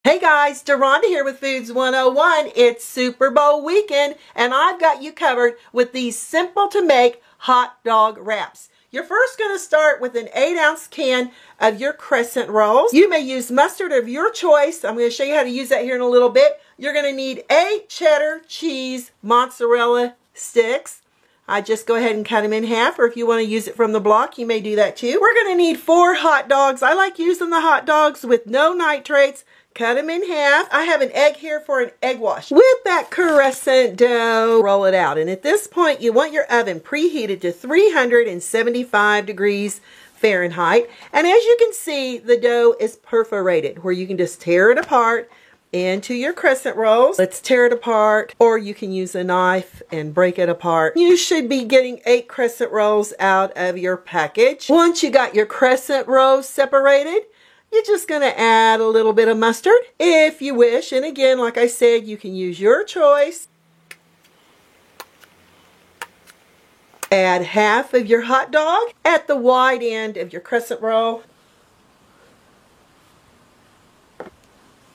Hey guys, Deronda here with Foods 101. It's Super Bowl weekend and I've got you covered with these simple to make hot dog wraps. You're first going to start with an 8-ounce can of your crescent rolls. You may use mustard of your choice. I'm going to show you how to use that here in a little bit. You're going to need 8 cheddar cheese mozzarella sticks. I just go ahead and cut them in half, or if you want to use it from the block, you may do that too. We're going to need 4 hot dogs. I like using the hot dogs with no nitrates. Cut them in half. I have an egg here for an egg wash. With that crescent dough, roll it out. And at this point, you want your oven preheated to 375 degrees Fahrenheit. And as you can see, the dough is perforated, where you can just tear it apart into your crescent rolls. Let's tear it apart, or you can use a knife and break it apart. You should be getting 8 crescent rolls out of your package. Once you got your crescent rolls separated, you're just going to add a little bit of mustard if you wish. And again, like I said, you can use your choice. Add half of your hot dog at the wide end of your crescent roll.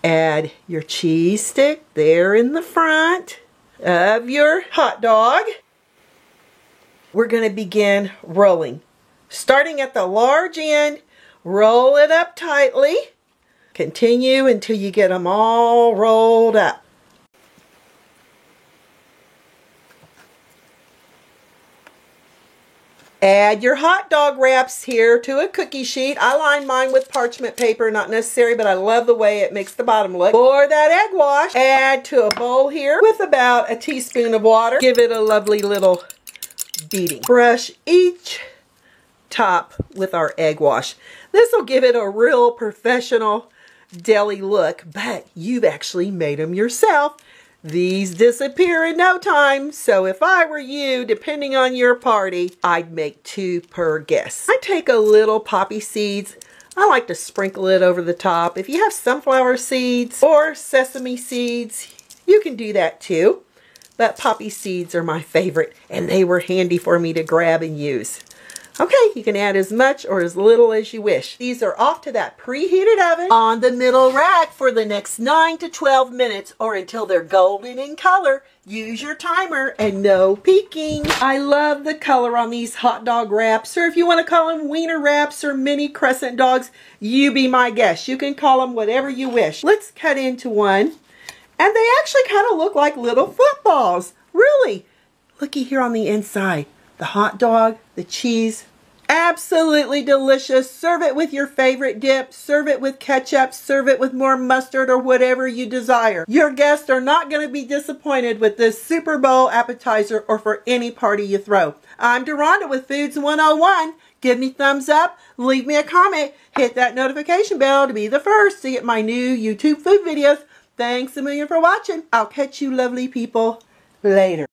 Add your cheese stick there in the front of your hot dog. We're going to begin rolling. Starting at the large end, roll it up tightly. Continue until you get them all rolled up. Add your hot dog wraps here to a cookie sheet. I line mine with parchment paper, not necessary, but I love the way it makes the bottom look. For that egg wash, add to a bowl here with about a teaspoon of water. Give it a lovely little beating. Brush each top with our egg wash. This will give it a real professional deli look, but you've actually made them yourself. These disappear in no time, so if I were you, depending on your party, I'd make 2 per guest. I take a little poppy seeds. I like to sprinkle it over the top. If you have sunflower seeds or sesame seeds, you can do that too. But poppy seeds are my favorite, and they were handy for me to grab and use. Okay, you can add as much or as little as you wish. These are off to that preheated oven on the middle rack for the next 9 to 12 minutes or until they're golden in color. Use your timer and no peeking. I love the color on these hot dog wraps, or if you want to call them wiener wraps or mini crescent dogs, you be my guest. You can call them whatever you wish. Let's cut into one. And they actually kind of look like little footballs. Really. Looky here on the inside. The hot dog, the cheese, absolutely delicious. Serve it with your favorite dip. Serve it with ketchup. Serve it with more mustard or whatever you desire. Your guests are not going to be disappointed with this Super Bowl appetizer or for any party you throw. I'm Deronda with Foods 101. Give me thumbs up. Leave me a comment. Hit that notification bell to be the first to get my new YouTube food videos. Thanks a million for watching. I'll catch you lovely people later.